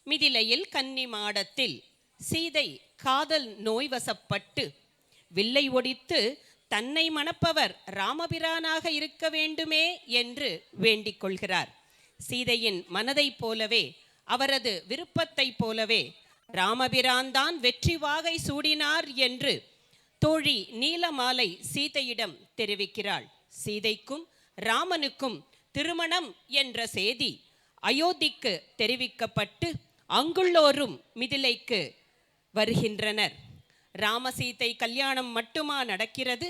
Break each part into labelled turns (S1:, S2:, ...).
S1: மிதிலையில் கன்னி மாடத்தில் சீதை காதல் நோய்வசப்பட்டு வில்லை ஒடித்து தன்னை மணப்பவர் ராமபிரானாக இருக்க வேண்டுமே என்று வேண்டிக் கொள்கிறார். சீதையின் மனதைப் போலவே, அவரது விருப்பத்தைப் போலவே ராமபிரான் தான் வெற்றி வாகை சூடினார் என்று தோழி நீலமாலை சீதையிடம் தெரிவிக்கிறாள். சீதைக்கும் ராமனுக்கும் திருமணம் என்ற செய்தி அயோத்திக்கு தெரிவிக்கப்பட்டு அங்குள்ளோரும் மிதிலைக்கு வருகின்றனர். ராமசீதை கல்யாணம் மட்டுமா நடக்கிறது?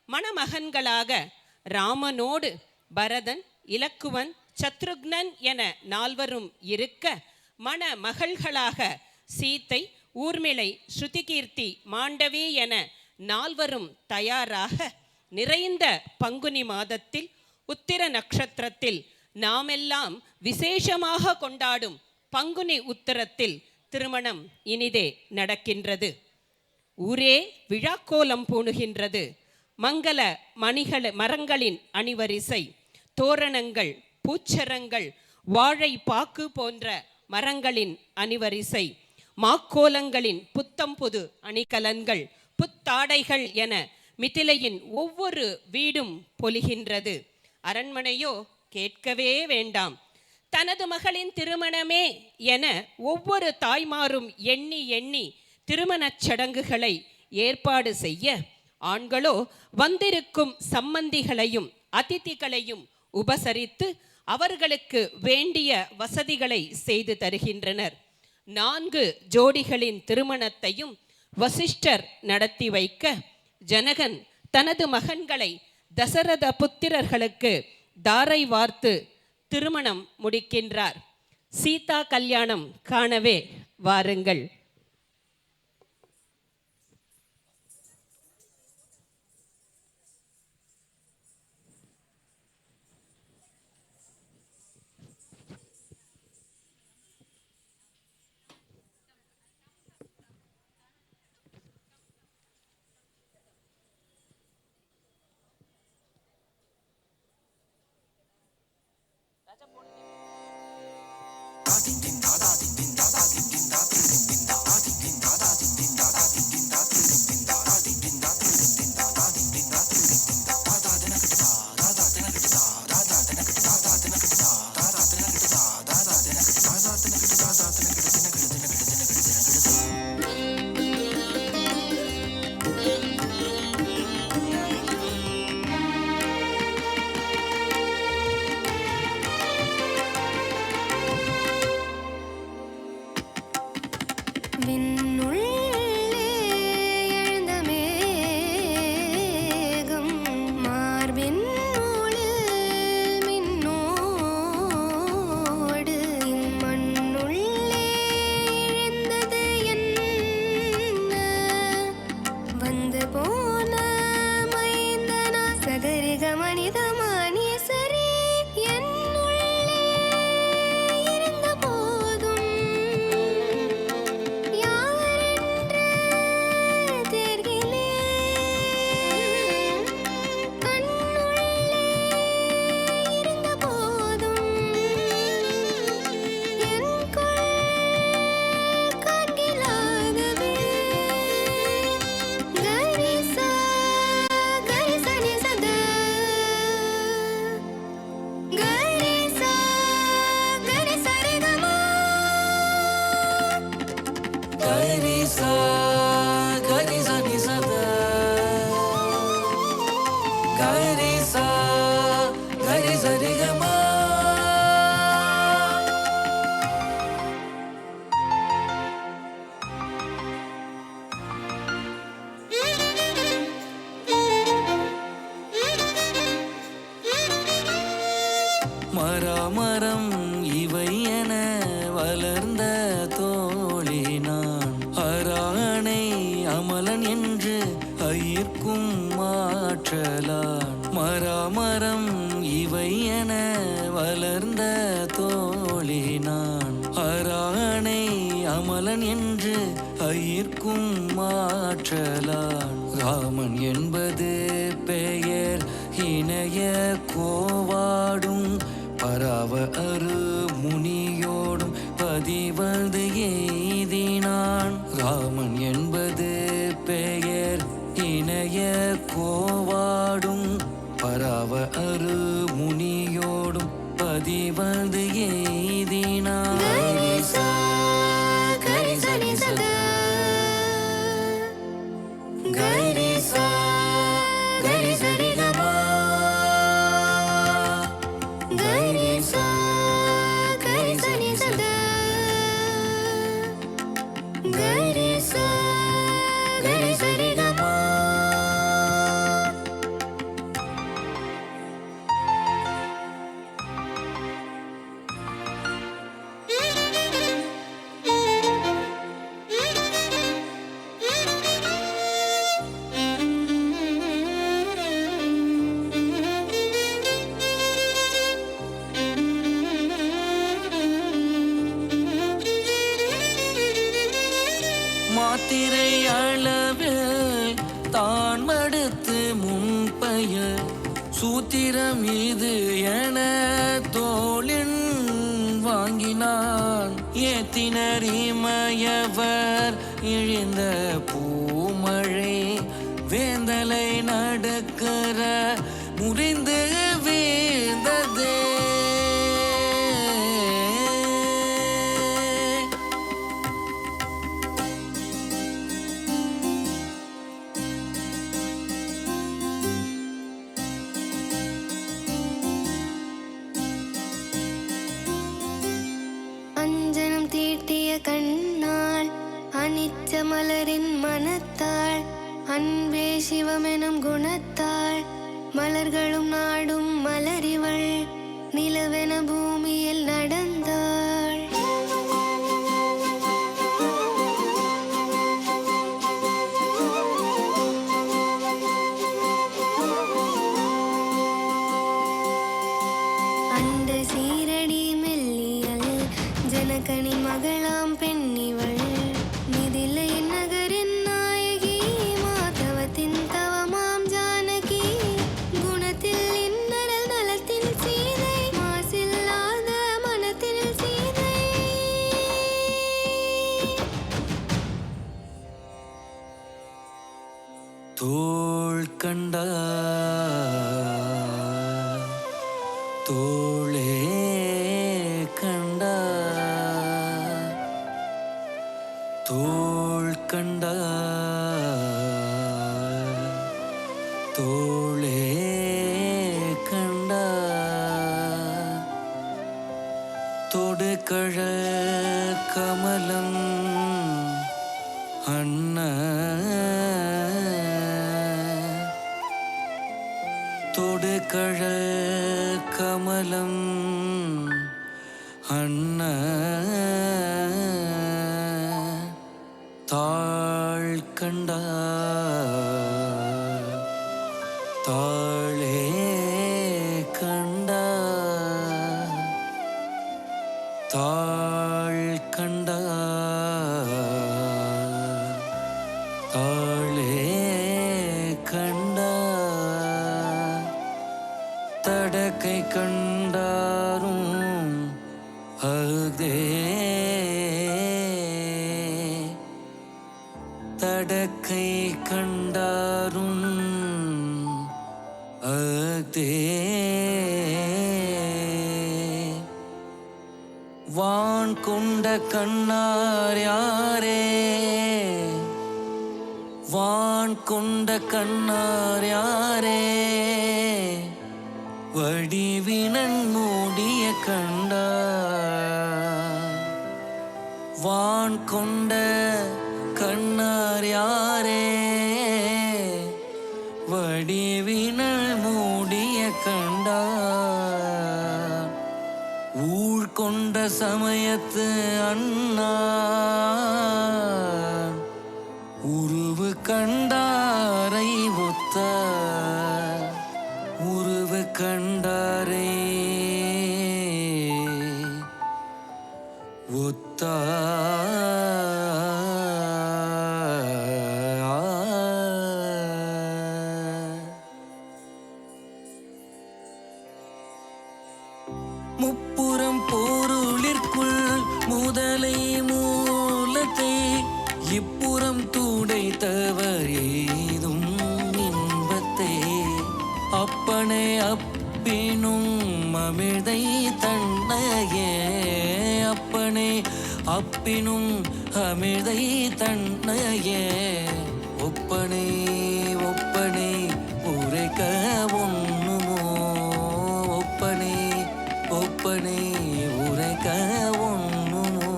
S1: மணமகன்களாக ராமனோடு பரதன், இலக்குவன், சத்ருக்னன் என 4வரும் இருக்க, மணமகள்களாக சீத்தை, ஊர்மிளை, ஸ்ருதிகீர்த்தி, மாண்டவி என 4வரும் தயாராக நிறைந்த பங்குனி மாதத்தில் உத்திர நட்சத்திரத்தில் நாமெல்லாம் விசேஷமாக கொண்டாடும் பங்குனி உத்திரத்தில் திருமணம் இனிதே நடக்கின்றது. ஊரே விழாக்கோலம் பூணுகின்றது. மங்கள மரங்களின் அணிவரிசை, தோரணங்கள், பூச்சரங்கள், வாழை பாக்கு போன்ற மரங்களின் அணிவரிசை, மாக்கோலங்களின் புத்தம் புது அணிகலன்கள், புத்தாடைகள் என மிதிலையின் ஒவ்வொரு வீடும் பொலிகின்றது. அரண்மனையோ கேட்கவே வேண்டாம். தனது மகளின் திருமணமே என ஒவ்வொரு தாய்மாரும் எண்ணி எண்ணி திருமணச் சடங்குகளை ஏற்பாடு செய்ய, ஆண்களோ வந்திருக்கும் சம்மந்திகளையும் அதிதிகளையும் உபசரித்து அவர்களுக்கு வேண்டிய வசதிகளை செய்து தருகின்றனர். 4 ஜோடிகளின் திருமணத்தையும் வசிஷ்டர் நடத்தி வைக்க, ஜனகன் தனது மகன்களை தசரத புத்திரர்களுக்கு தாரை வார்த்து திருமணம் முடிக்கின்றார். சீதா கல்யாணம் காணவே வாருங்கள்.
S2: மரம் இவை என வளர்ந்த தோழினான், அராணை அமலன் என்று ஐயர்க்கும் மாற்றலான். மரம் இவை என வளர்ந்த தோழினான், அராணை அமலன் என்று ஐயர்க்கும் மாற்றலான். ராமன் என்பது பெயர் இணைய கோவாடும் பரவ அரு முனியோடும் பதிவது முனியோடும் பதிவது எய்தினார். மாத்திரை அளவில் தான் மடுத்து முன்பயல் சூத்திரம் இது என தோளின் வாங்கினான். ஏத்தினர் இமயவர் இழிந்த பூமழை வேந்தலை நடக்கிற முறிந்து வீழ்ந்ததே.
S3: அஞ்சனம் தீட்டிய கண்ணாள் அனிச்ச மலரின் மனத்தாள் அன்பே சிவமெனும் குணத்தாள் மலர்களும் நாடும் மலரிவள் நிலவென பூமியில் நடந்தாள். அந்த சீரடி மெல்லியல் ஜனகனின் மகளாம் பெண்ணிவள் மிதிலை நகரின் நாயகி மாதவத்தின் தவமாம் ஜானகி குணத்தில் இன்னரல் நலத்தில் சீதை மாசில்லாத மனத்தில் சீதை.
S2: தோள் கண்டார் தோளே கண்டார் தோள் கண்டார் தோளே கண்டார் தொடுகழ கமலம் அண்ண தொடுகழ கமலம் அண்ண தாழ் கண்டார் தாளே கண்டார் தாழ் கண்டார் தாளே கண்டார் தடக்கை கண்டாரும் அதே தடக்கை கண்டாரும் அதே வான் கொண்ட கண்ணார் யாரே வான் கொண்ட கண்ணார் யாரே வடிவினன் மூடிய கண்டார் வான் கொண்ட கண்ணார் யாரே வடிவினல் மூடிய கண்டார் ஊழ் கொண்ட சமயத்து அண்ணா உருவு கண்டாரை ஒத்த உருவு கண்டாரே ஒத்த முப்புறம் பொருளிற்குள் முதலை மூலத்தை இப்புறம் துடைத்தவர் எய்தும் இன்பத்தை அப்பனே அப்பினும் அமிழ்தை தன்னையே அப்பனே அப்பினும் அமிழ்தை தன்னையே ஒப்பனே ஒப்பனே உரைக்க ஒண்ணுமோ ஒப்பனே ஒப்பனே உரைக்க ஒண்ணுமோ.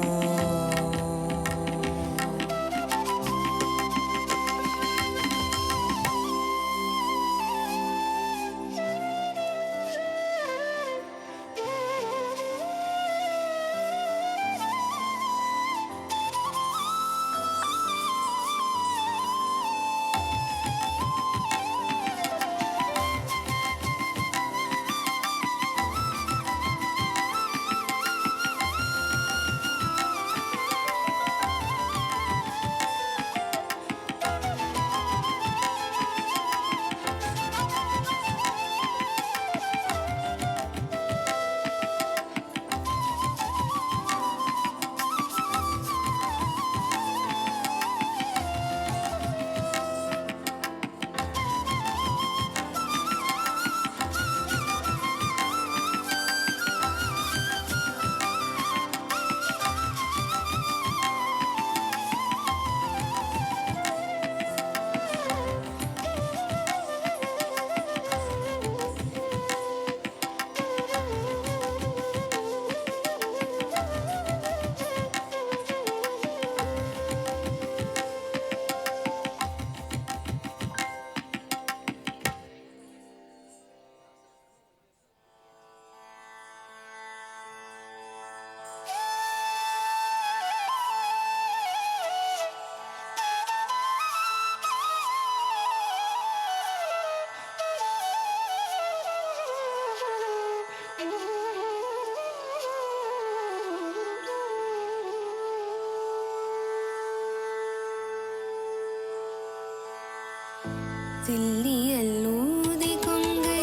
S3: தில்லியல்லூதி கொங்கை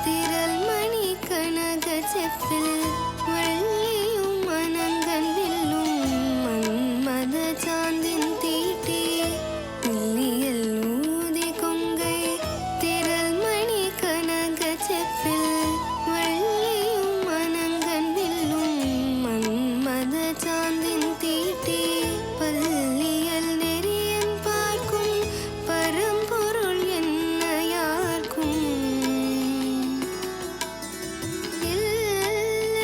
S3: திரள் மணி கனக செப்பில் வள்ளியும் மனங்கன் வில்லும் மன்மத சாந்தின் தீட்டி. தில்லியல்லூதி கொங்கை திரள் மணி கனக செப்பில் வள்ளியும் மனங்கன் வில்லும் மன்மத சாந்தின் தீட்டி. பல்லியல் நெறியன் பார்க்கும் பரம்பொருள் என்ன யார்க்கும் எல்லியல்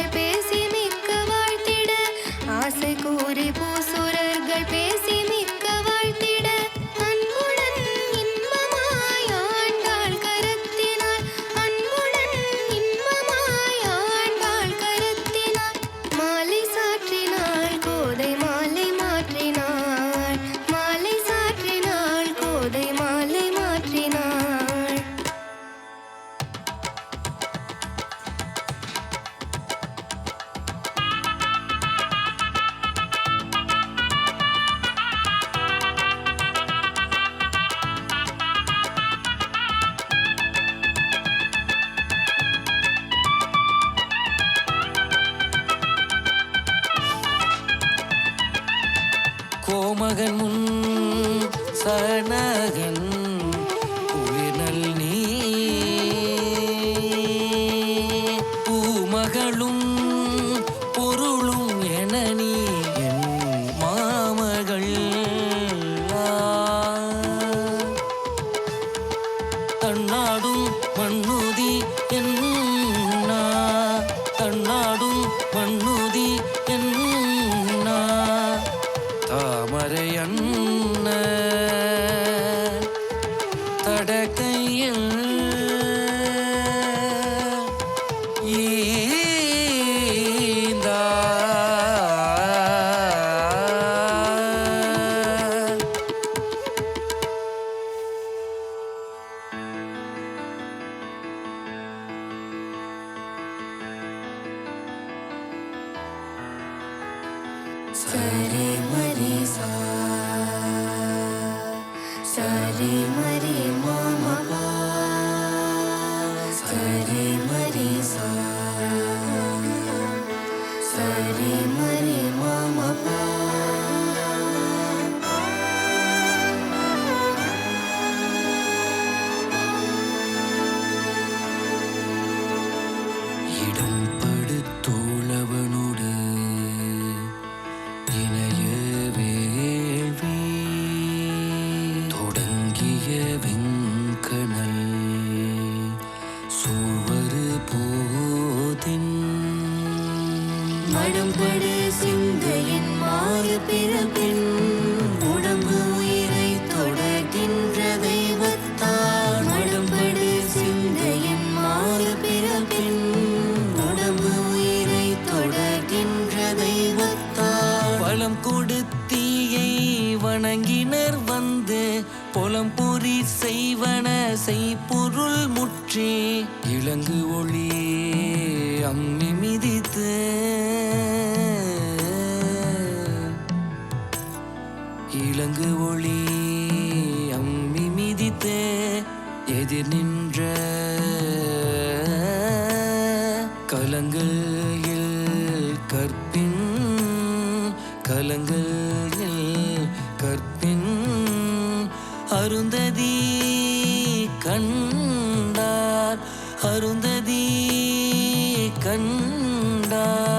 S3: புகழ் பேசி மிக்க வாழ்த்திட ஆசை கூறி பூசுரர்கள் பேசி மிக்க வாழ்த்திட அன்புடன் இன்பமாய் ஆண்டாள் கரத்தினாள் அன்புடன் இன்பமாய் ஆண்டாள் கரத்தினாள் மாலை சாற்றினாள் கோதை மாலை மாற்றினாள் மாலை சாற்றினாள் கோதை மாலை மாற்றினாள்
S2: கோமகன் முன் சனகன் குளிர்நல் நீ பூமகளும் பொருளும் என நீ என் மாமகள் தன்னாடும் மண்ணுதி என்னா தன்னாடும் மண்ணுதி என்னா தாமரை அன்ன தடக்கையில் ஈந்தா
S3: சரி மரி சா சரி மரி மாமா சரி மரி சா சரி மரி மாமா
S2: இடம் படுத்தோழவனோடு இணைய வேள்வி தொடங்கிய வெங்கணல் சூழ்வரு போதின்
S3: மடம்படு சிந்தையின் மாறு பிறப்பின் உடம்பு உயிரை தொடர்கின்ற தெய்வத்தால் மடம்படு சிந்தையின் மாறு பிறப்பின் உடம்பு உயிரை தொடர்கின்ற தெய்வத்தால்
S2: பலம் கொடுத்தீயை வணங்கினர் வந்து பொலம்பொறி செய்வன செய்பொருள் முற்றி இலங்கு ஒளி அம்மி மிதித்து இலங்கு ஒளி அம்மி மிதித்து எதிர் நின்ற கலங்கள் கற்பின் கலங்கள் கற்பின் அருந்ததி கண்டார் அருந்ததி கண்டார்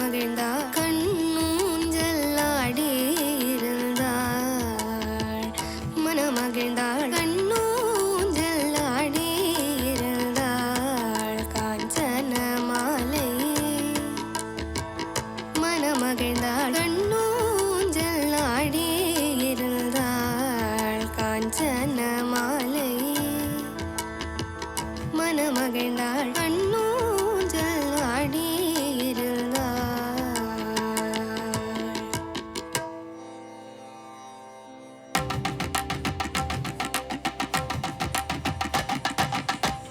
S3: மனமகிழ்ந்தாள் கண்ணூஞ்சல்லாடி இருந்தாள் மனமகிழ்ந்தாள் கண்ணூஞ்சல்லாடி இருந்தாள் காஞ்சன மாலை மனமகிழ்ந்தாள் கண்ணூஞ்சல்லாடி இருந்தாள் காஞ்சன மாலை மனமகிழ்ந்தாள் கண்ணூஞ்சல்லாடி இருந்தாள்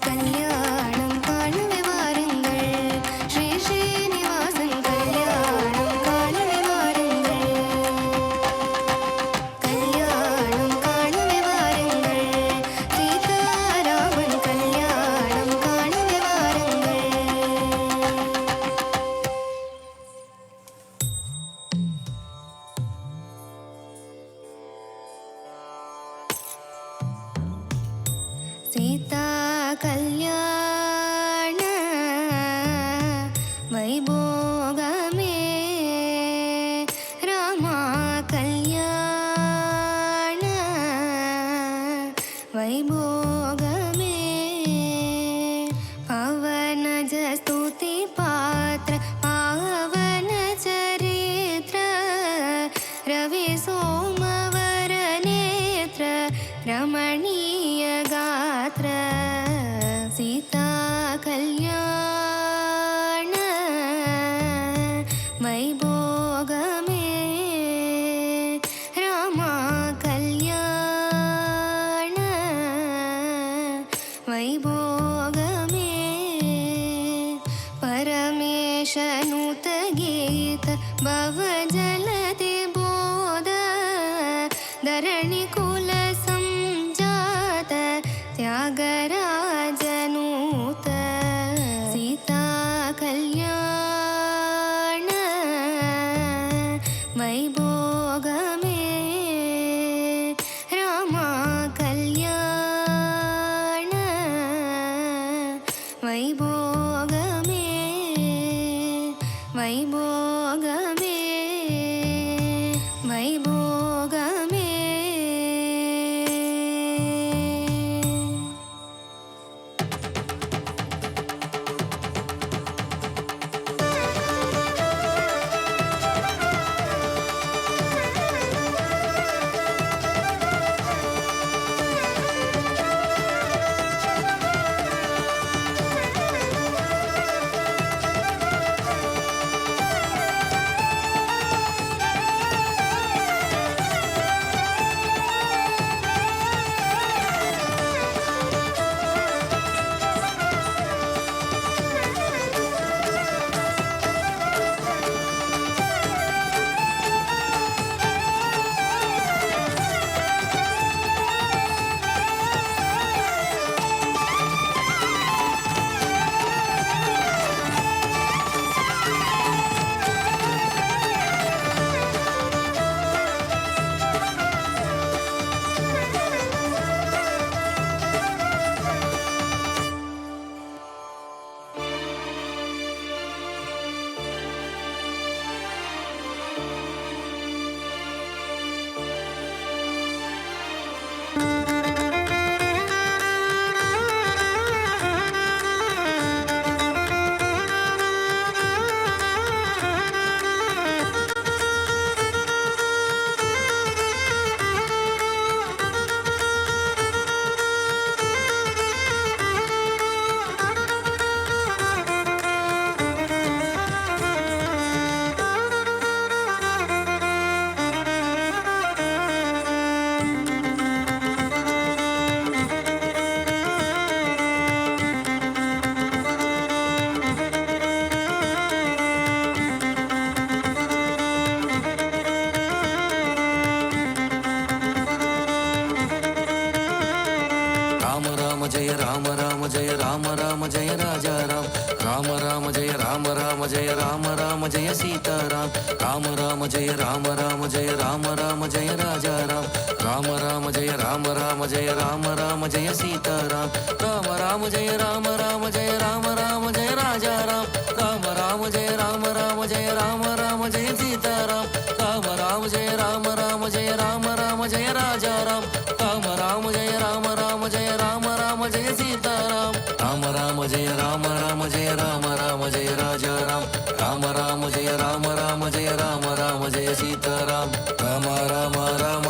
S3: கல்யாணம் காணவே வாருங்கள் ஸ்ரீ ஸ்ரீனிவாசன் கல்யாணம் காணவே வாருங்கள் கல்யாணம் காணவே வாருங்கள் சீதாராமன் கல்யாணம் காணவே வாருங்கள் சீதா கல்யாண வைபோகமே ராமா கல்யாண வைபோகமே பவனஜ ஸ்துதி பாத்திர பாவன சரித்திர ரவி சோமவர நேತ್ರ ரமணீய गात्र सीता कल्याण वैभोगमे रामा कल्याण वैभोगमे परमेशनुत गीत भवजलति बोध धरणि कुल संजात त्यागराजनूत सीता कल्याण वैभोगमे रामा कल्याण वैभोगमे वैभोगमे वैभोगमे
S2: जय सीताराम राम राम जय राम राम जय राम राम जय राजा राम राम राम जय राम राम जय राम राम जय सीताराम राम राम जय राम राम जय राम राम जय राजा राम राम राम जय राम राम जय राम ராம ஜெய சீதாராம் ராம ராம ஜெய ராம ராம ஜெய ராம ராம ஜெய ராஜாராம் ராம ராம ஜெய ராம ராம ஜெய ராம ராம ஜெய சீதாராம் ராம ராம ஜெய ராம ராம ஜெய ராம ராம ஜெய ராஜாராம் ராம ராம ஜெய ராம ராம ஜெய ராம ராம ஜெய சீதாராம் ராம ராம ராம